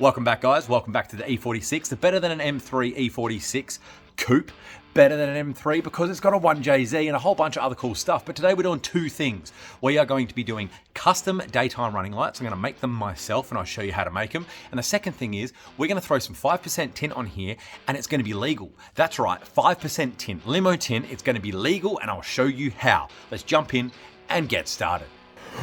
Welcome back, guys. Welcome back to the E46. The better than an M3 E46 coupe. Better than an M3 because it's got a 1JZ and a whole bunch of other cool stuff. But today we're doing two things. We are going to be doing custom daytime running lights. I'm going to make them myself and I'll show you how to make them. And the second thing is we're going to throw some 5% tint on here and it's going to be legal. That's right, 5% tint, limo tint. It's going to be legal and I'll show you how. Let's jump in and get started.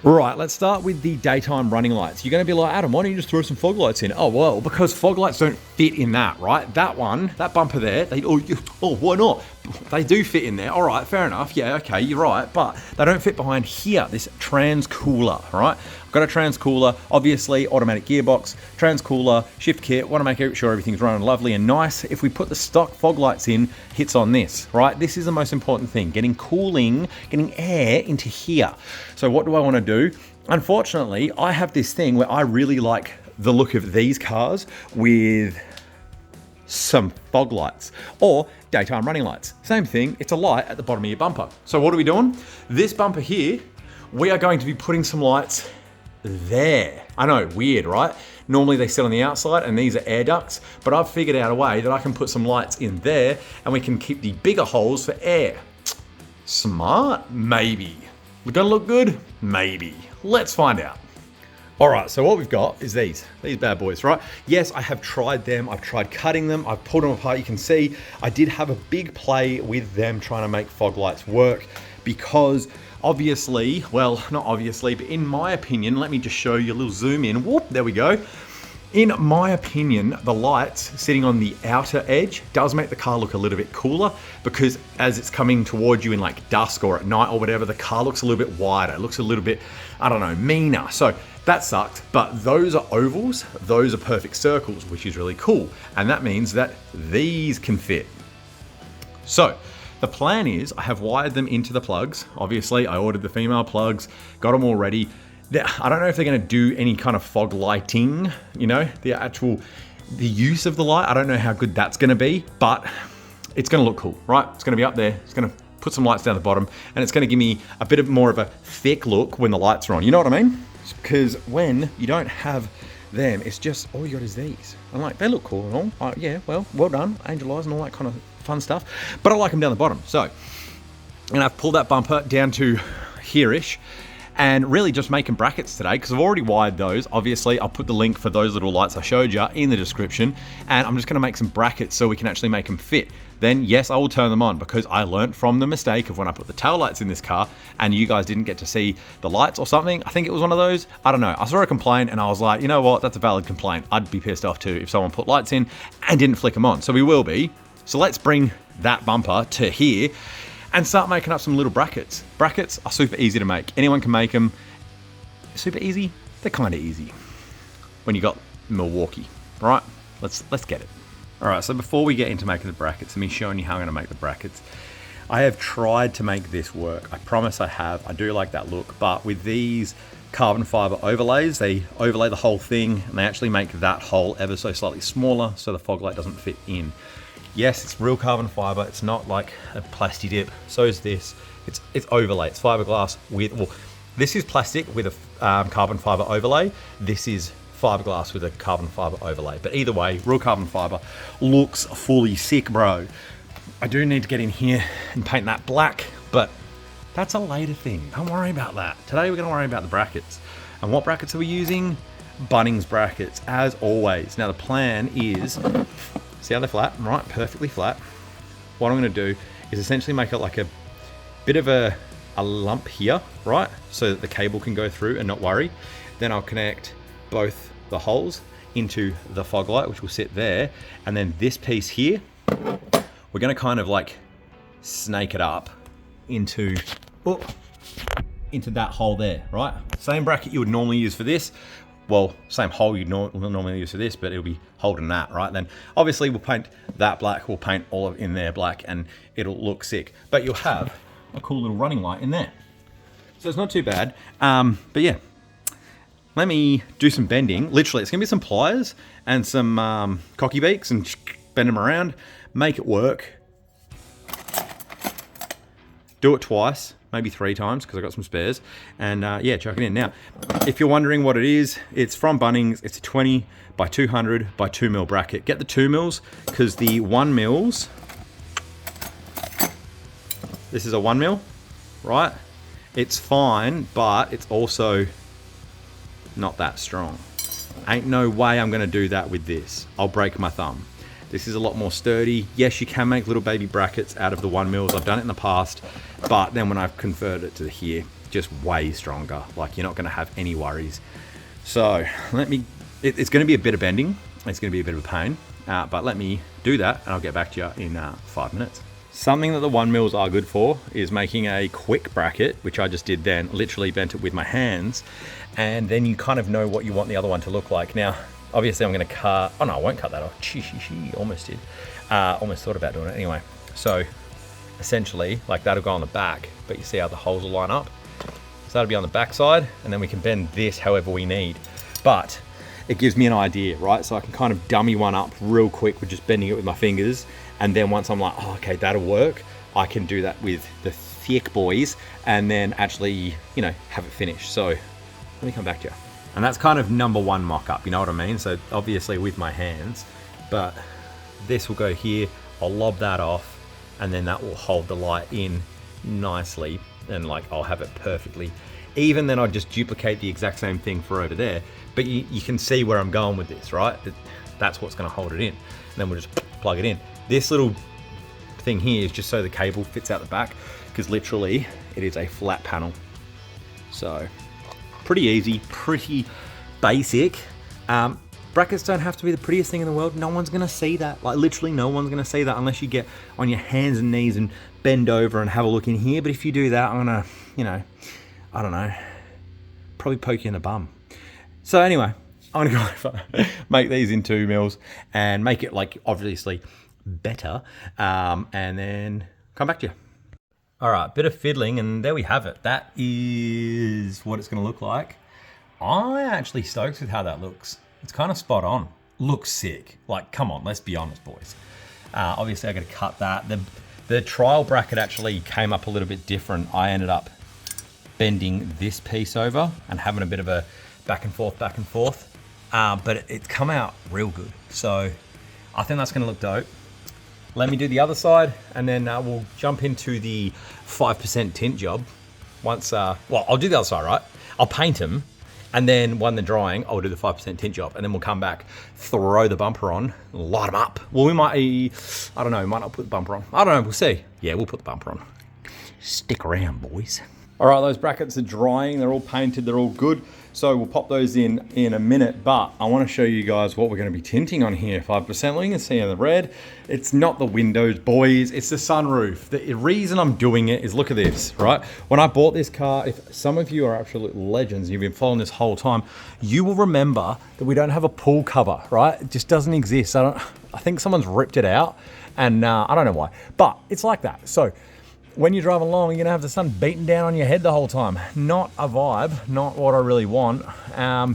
Right, let's start with the daytime running lights. You're going to be like, Adam, why don't you just throw some fog lights in? Oh, well, because fog lights don't fit in that, right? That one, that bumper there, why not? They do fit in there. All right, fair enough. Yeah, okay, you're right. But they don't fit behind here, this trans cooler, right? I've got a trans cooler, obviously automatic gearbox, trans cooler, shift kit. Want to make sure everything's running lovely and nice. If we put the stock fog lights in, hits on this, right? This is the most important thing, getting cooling, getting air into here. So what do I want to do? Unfortunately, I have this thing where I really like the look of these cars with some fog lights or daytime running lights. Same thing, it's a light at the bottom of your bumper. So what are we doing? This bumper here, we are going to be putting some lights there. I know, weird, right? Normally they sit on the outside and these are air ducts, but I've figured out a way that I can put some lights in there and we can keep the bigger holes for air. Smart? Maybe. We're gonna look good? Maybe. Let's find out. All right, so what we've got is these bad boys, right? Yes, I have tried them. I've tried cutting them. I've pulled them apart. You can see I did have a big play with them trying to make fog lights work because obviously, well, not obviously, but in my opinion, let me just show you a little zoom in. Whoop, there we go. In my opinion, the lights sitting on the outer edge does make the car look a little bit cooler because as it's coming towards you in like dusk or at night or whatever, the car looks a little bit wider. It looks a little bit, I don't know, meaner. So that sucked, but those are ovals. Those are perfect circles, which is really cool. And that means that these can fit. So the plan is I have wired them into the plugs. Obviously, I ordered the female plugs, got them all ready. I don't know if they're going to do any kind of fog lighting, you know, the use of the light. I don't know how good that's going to be, but it's going to look cool, right? It's going to be up there. It's going to put some lights down the bottom and it's going to give me a bit of more of a thick look when the lights are on. You know what I mean? Because when you don't have them, it's just, all you got is these. I'm like, they look cool and all. Yeah, well done. Angel eyes and all that kind of fun stuff. But I like them down the bottom. So, and I've pulled that bumper down to here-ish. And really just making brackets today because I've already wired those. Obviously, I'll put the link for those little lights I showed you in the description. And I'm just gonna make some brackets so we can actually make them fit. Then yes, I will turn them on because I learned from the mistake of when I put the tail lights in this car and you guys didn't get to see the lights or something. I think it was one of those. I don't know. I saw a complaint and I was like, you know what? That's a valid complaint. I'd be pissed off too if someone put lights in and didn't flick them on. So we will be. So let's bring that bumper to here and start making up some little brackets. Brackets are super easy to make. Anyone can make them. Super easy? They're kind of easy when you got Milwaukee, right? Let's get it. All right, so before we get into making the brackets, me showing you how I'm gonna make the brackets, I have tried to make this work. I promise I have. I do like that look, but with these carbon fiber overlays, they overlay the whole thing and they actually make that hole ever so slightly smaller so the fog light doesn't fit in. Yes, it's real carbon fiber. It's not like a plasti dip. So is this. It's overlay. It's fiberglass with, well, this is plastic with a carbon fiber overlay. This is fiberglass with a carbon fiber overlay. But either way, real carbon fiber looks fully sick, bro. I do need to get in here and paint that black, but that's a later thing. Don't worry about that. Today we're gonna worry about the brackets. And what brackets are we using? Bunnings brackets, as always. Now the plan is, see how they're flat, right? Perfectly flat. What I'm gonna do is essentially make it like a bit of a lump here, right? So that the cable can go through and not worry. Then I'll connect both the holes into the fog light, which will sit there. And then this piece here, we're gonna kind of like snake it up into that hole there, right? Same bracket you would normally use for this. Well, same hole you'd normally use for this, but it'll be holding that, right? Then obviously we'll paint that black, we'll paint all of in there black and it'll look sick. But you'll have a cool little running light in there. So it's not too bad, but yeah. Let me do some bending. Literally, it's gonna be some pliers and some cocky beaks and bend them around, make it work. Do it twice, maybe 3 times because I got some spares, and yeah, chuck it in. Now, if you're wondering what it is, it's from Bunnings. It's a 20 by 200 by 2 mil bracket. Get the 2 mils because the 1 mils, this is a 1 mil, right? It's fine, but it's also not that strong. Ain't no way I'm gonna do that with this. I'll break my thumb. This is a lot more sturdy. Yes, you can make little baby brackets out of the 1 mils. I've done it in the past, but then when I've converted it to here, just way stronger. Like, you're not gonna have any worries. So it's gonna be a bit of bending. It's gonna be a bit of a pain, but let me do that and I'll get back to you in 5 minutes. Something that the 1 mils are good for is making a quick bracket, which I just did then, literally bent it with my hands, and then you kind of know what you want the other one to look like. Now, obviously I'm gonna cut, oh no, I won't cut that off. Almost did. Almost thought about doing it anyway. So essentially, like, that'll go on the back, but you see how the holes will line up? So that'll be on the back side, and then we can bend this however we need. But it gives me an idea, right? So I can kind of dummy one up real quick with just bending it with my fingers. And then once I'm like, oh, okay, that'll work, I can do that with the thick boys and then actually, you know, have it finished. So let me come back to you. And that's kind of number 1 mock-up, you know what I mean? So obviously with my hands, but this will go here, I'll lob that off, and then that will hold the light in nicely, and like, I'll have it perfectly. Even then I'll just duplicate the exact same thing for over there, but you can see where I'm going with this, right? That's what's gonna hold it in. And then we'll just plug it in. This little thing here is just so the cable fits out the back, because literally it is a flat panel. So pretty easy, pretty basic. Brackets don't have to be the prettiest thing in the world. No one's gonna see that. Like, literally no one's gonna see that unless you get on your hands and knees and bend over and have a look in here. But if you do that, I'm gonna, you know, I don't know, probably poke you in the bum. So anyway, I'm gonna go over, make these in 2 mils and make it, like, obviously better, and then come back to you. All right, bit of fiddling, and there we have it. That is what it's gonna look like. I'm actually stoked with how that looks. It's kind of spot on. Looks sick. Like, come on, let's be honest, boys. Obviously I gotta cut that. The trial bracket actually came up a little bit different. I ended up bending this piece over and having a bit of a back and forth, but it's come out real good. So I think that's gonna look dope. Let me do the other side, and then we'll jump into the 5% tint job. Once, well, I'll do the other side, right? I'll paint them, and then when they're drying, I'll do the 5% tint job, and then we'll come back, throw the bumper on, light them up. Well, we might, I don't know, might not put the bumper on. I don't know, we'll see. Yeah, we'll put the bumper on. Stick around, boys. All right, those brackets are drying. They're all painted, they're all good. So we'll pop those in a minute, but I want to show you guys what we're going to be tinting on here. 5%, well, you can see in the red, it's not the windows, boys, it's the sunroof. The reason I'm doing it is, look at this, right? When I bought this car, if some of you are absolute legends, you've been following this whole time, you will remember that we don't have a pool cover, right? It just doesn't exist. I think someone's ripped it out, and I don't know why, but it's like that. So when you drive along, you're gonna have the sun beating down on your head the whole time. Not a vibe, not what I really want.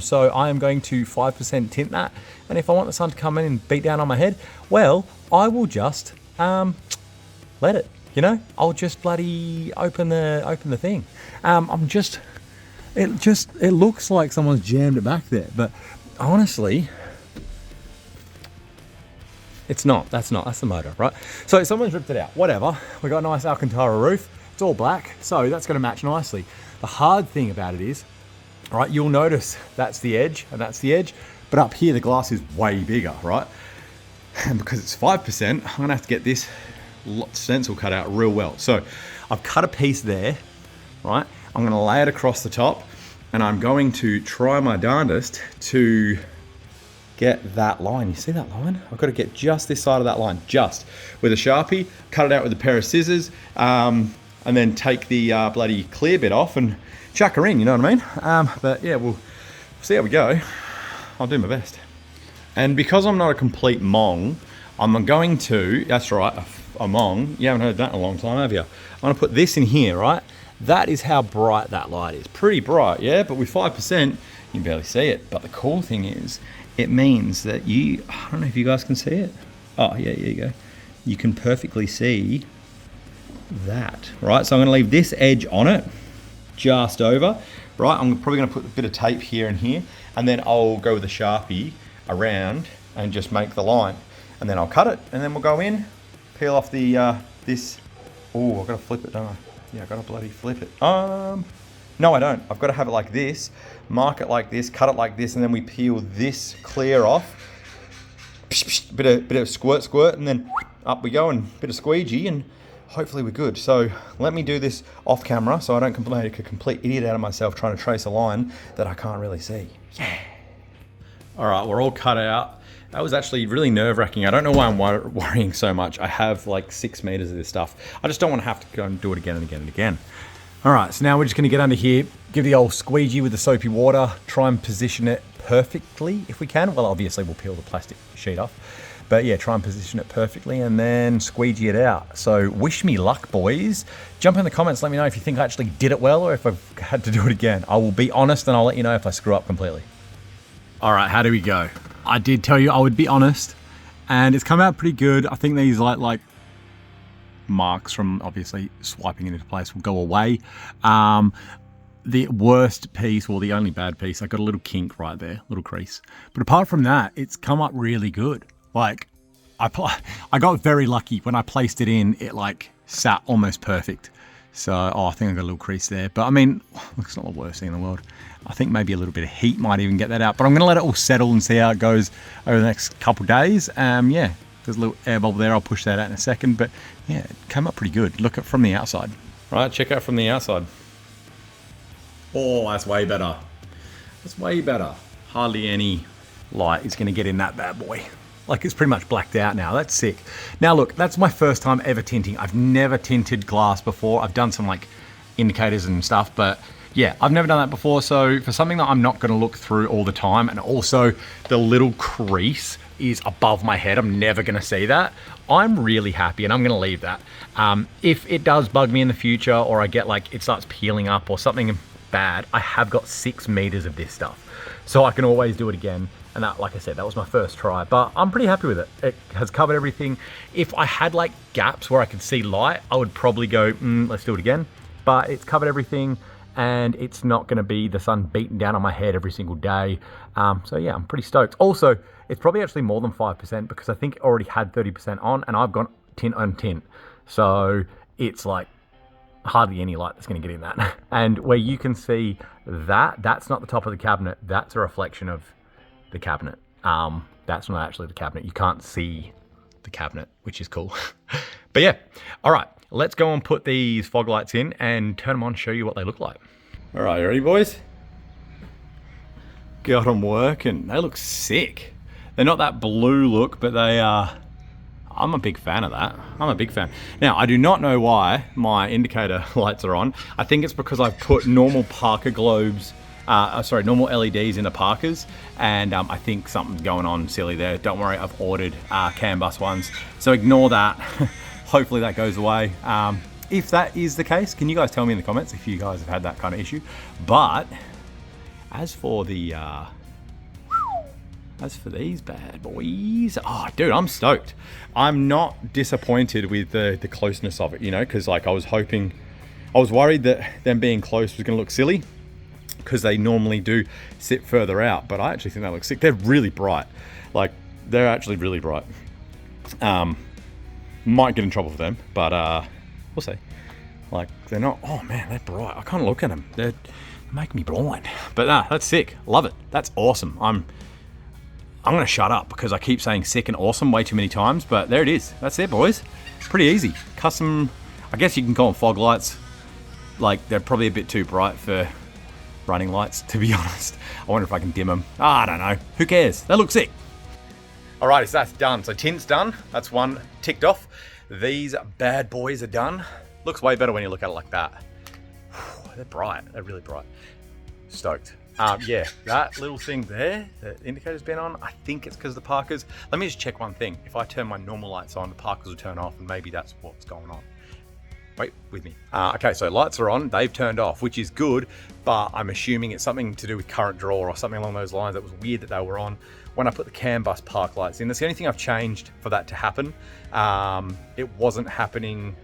So I am going to 5% tint that. And if I want the sun to come in and beat down on my head, well, I will just let it, you know? I'll just bloody open the thing. It looks like someone's jammed it back there, but honestly, it's not, that's the motor, right? So someone's ripped it out, whatever. We got a nice Alcantara roof. It's all black, so that's gonna match nicely. The hard thing about it is, all right, you'll notice that's the edge and that's the edge, but up here the glass is way bigger, right? And because it's 5%, I'm gonna have to get this stencil cut out real well. So I've cut a piece there, right? I'm gonna lay it across the top, and I'm going to try my darndest to get that line. You see that line? I've got to get just this side of that line, just with a Sharpie, cut it out with a pair of scissors, and then take the bloody clear bit off and chuck her in, you know what I mean? But yeah, we'll see how we go. I'll do my best. And because I'm not a complete mong, I'm going to, that's right, a mong, you haven't heard that in a long time, have you? I'm gonna put this in here, right? That is how bright that light is. Pretty bright, yeah? But with 5%, you can barely see it. But the cool thing is, it means that I don't know if you guys can see it. Oh, yeah, here you go. You can perfectly see that, right? So I'm gonna leave this edge on it, just over, right? I'm probably gonna put a bit of tape here and here, and then I'll go with a Sharpie around and just make the line. And then I'll cut it, and then we'll go in, peel off the, this. Oh, I've gotta flip it, don't I? Yeah, I gotta bloody flip it. No, I don't. I've gotta have it like this, mark it like this, cut it like this, and then we peel this clear off. Bit of squirt, and then up we go, and bit of squeegee, and hopefully we're good. So let me do this off camera so I don't make a complete idiot out of myself trying to trace a line that I can't really see. Yeah. All right, we're all cut out. That was actually really nerve-wracking. I don't know why I'm worrying so much. I have like 6 meters of this stuff. I just don't want to have to go and do it again and again and again. All right, so now we're just gonna get under here, give the old squeegee with the soapy water, try and position it perfectly if we can. Well, obviously we'll peel the plastic sheet off, but yeah, try and position it perfectly and then squeegee it out. So wish me luck, boys. Jump in the comments, let me know if you think I actually did it well or if I've had to do it again. I will be honest and I'll let you know if I screw up completely. All right, how do we go? I did tell you I would be honest, and it's come out pretty good. I think these like marks from obviously swiping it into place will go away. The worst piece, or the only bad piece, I got a little kink right there, little crease. But apart from that, it's come up really good. Like, I got very lucky when I placed it in, it like sat almost perfect. So, I think I got a little crease there. But I mean, it's not the worst thing in the world. I think maybe a little bit of heat might even get that out. But I'm gonna let it all settle and see how it goes over the next couple of days. Yeah, there's a little air bubble there. I'll push that out in a second. But yeah, it came up pretty good. Look at from the outside. Right, check out from the outside. Oh, that's way better. That's way better. Hardly any light is gonna get in that bad boy. Like, it's pretty much blacked out now. That's sick. Now look, that's my first time ever tinting. I've never tinted glass before. I've done some like indicators and stuff, but yeah, I've never done that before. So for something that I'm not gonna look through all the time, and also the little crease is above my head, I'm never gonna see that. I'm really happy and I'm gonna leave that. If it does bug me in the future, or I get like, it starts peeling up or something bad, I have got 6 meters of this stuff. So I can always do it again. And that, like I said, that was my first try, but I'm pretty happy with it. It has covered everything. If I had like gaps where I could see light, I would probably go, let's do it again. But it's covered everything, and it's not gonna be the sun beating down on my head every single day. So yeah, I'm pretty stoked. Also, it's probably actually more than 5% because I think it already had 30% on, and I've got tint on tint. So it's like hardly any light that's gonna get in that. And where you can see that, that's not the top of the cabinet, that's a reflection of the cabinet. That's not actually the cabinet. You can't see the cabinet, which is cool. But yeah, all right, let's go and put these fog lights in and turn them on, show you what they look like. All right, you ready, boys? Got them working. They look sick. They're not that blue look, but they are, I'm a big fan of that. I'm a big fan. Now, I do not know why my indicator lights are on. I think it's because I've put normal Parker globes, normal LEDs into Parkers, and I think something's going on silly there. Don't worry, I've ordered CAN bus ones, so ignore that. Hopefully that goes away. If that is the case, can you guys tell me in the comments if you guys have had that kind of issue? But as for the these bad boys, oh dude, I'm stoked. I'm not disappointed with the closeness of it, you know, because like I was worried that them being close was gonna look silly, because they normally do sit further out, but I actually think that looks sick. They're really bright. Like, they're actually really bright. Might get in trouble for them, but we'll see. Like, they're not, oh man, they're bright. I can't look at them. They're making me blind. But that's sick. Love it. That's awesome. I'm gonna shut up because I keep saying sick and awesome way too many times, but there it is. That's it, boys. Pretty easy. Custom, I guess you can call them fog lights. Like, they're probably a bit too bright for running lights, to be honest. I wonder if I can dim them. I don't know. Who cares? They look sick. Alrighty, so that's done. So tint's done. That's one ticked off. These bad boys are done. Looks way better when you look at it like that. They're bright. They're really bright. Stoked. Yeah, that little thing there, the indicator's been on, I think it's because of the Parkers. Let me just check one thing. If I turn my normal lights on, the Parkers will turn off, and maybe that's what's going on. Wait with me. Okay, so lights are on, they've turned off, which is good, but I'm assuming it's something to do with current draw or something along those lines. It was weird that they were on when I put the CAN bus park lights in. That's the only thing I've changed for that to happen. It wasn't happening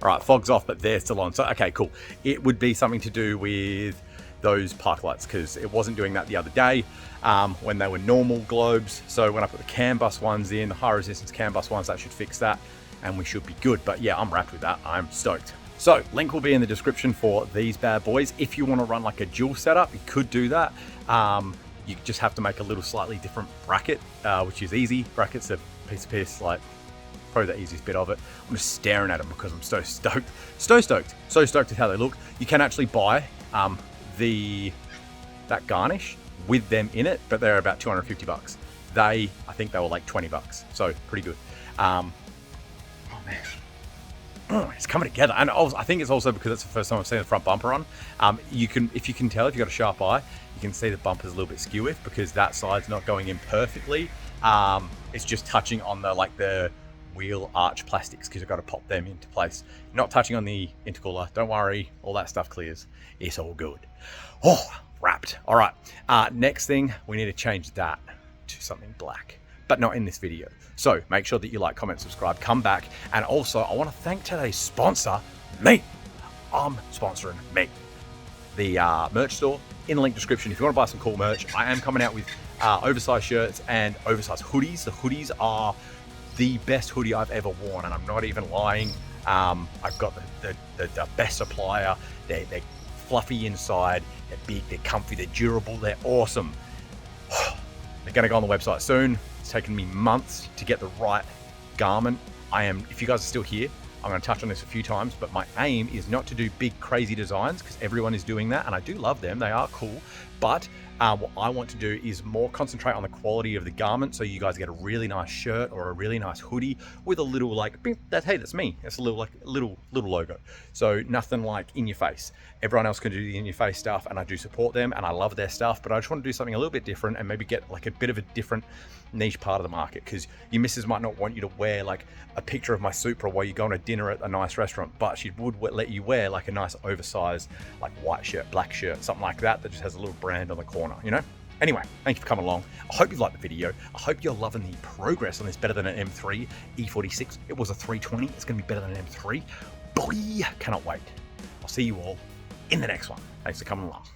All right, fog's off, but they're still on. So, okay, cool. It would be something to do with those park lights because it wasn't doing that the other day when they were normal globes. So when I put the CAN bus ones in, the high resistance CAN bus ones, that should fix that and we should be good. But yeah, I'm wrapped with that. I'm stoked. So link will be in the description for these bad boys. If you want to run like a dual setup, you could do that. You just have to make a little slightly different bracket, which is easy. Bracket's a piece of piss, like probably the easiest bit of it. I'm just staring at them because I'm so stoked. So stoked at how they look. You can actually buy that garnish with them in it, but they're about 250 bucks. I think they were like 20 bucks, so pretty good. Oh man, it's coming together. And I think it's also because it's the first time I've seen the front bumper on. If you can tell, if you've got a sharp eye, you can see the bumper's a little bit skew with because that side's not going in perfectly. It's just touching on the wheel arch plastics because I've got to pop them into place. Not touching on the intercooler. Don't worry, all that stuff clears. It's all good. Oh, wrapped. All right. Next thing, we need to change that to something black, but not in this video. So make sure that you like, comment, subscribe, come back. And also I want to thank today's sponsor, me. I'm sponsoring me. The merch store in the link description. If you want to buy some cool merch, I am coming out with oversized shirts and oversized hoodies. The hoodies are the best hoodie I've ever worn, and I'm not even lying. I've got the best supplier. They're fluffy inside, they're big, they're comfy, they're durable, they're awesome. They're gonna go on the website soon. It's taken me months to get the right garment. If you guys are still here, I'm gonna touch on this a few times, but my aim is not to do big crazy designs because everyone is doing that and I do love them, they are cool, but what I want to do is more concentrate on the quality of the garment, so you guys get a really nice shirt or a really nice hoodie with a little like, hey, that's me. It's a little logo. So nothing like in your face. Everyone else can do the in your face stuff, and I do support them and I love their stuff, but I just want to do something a little bit different and maybe get like a bit of a different niche part of the market, because your missus might not want you to wear like a picture of my Supra while you go on a dinner at a nice restaurant, but she would let you wear like a nice oversized like white shirt, black shirt, something like that just has a little brand on the corner, you know? Anyway, thank you for coming along. I hope you liked the video. I hope you're loving the progress on this better than an M3 E46. It was a 320. It's going to be better than an M3. Boy, cannot wait. I'll see you all in the next one. Thanks for coming along.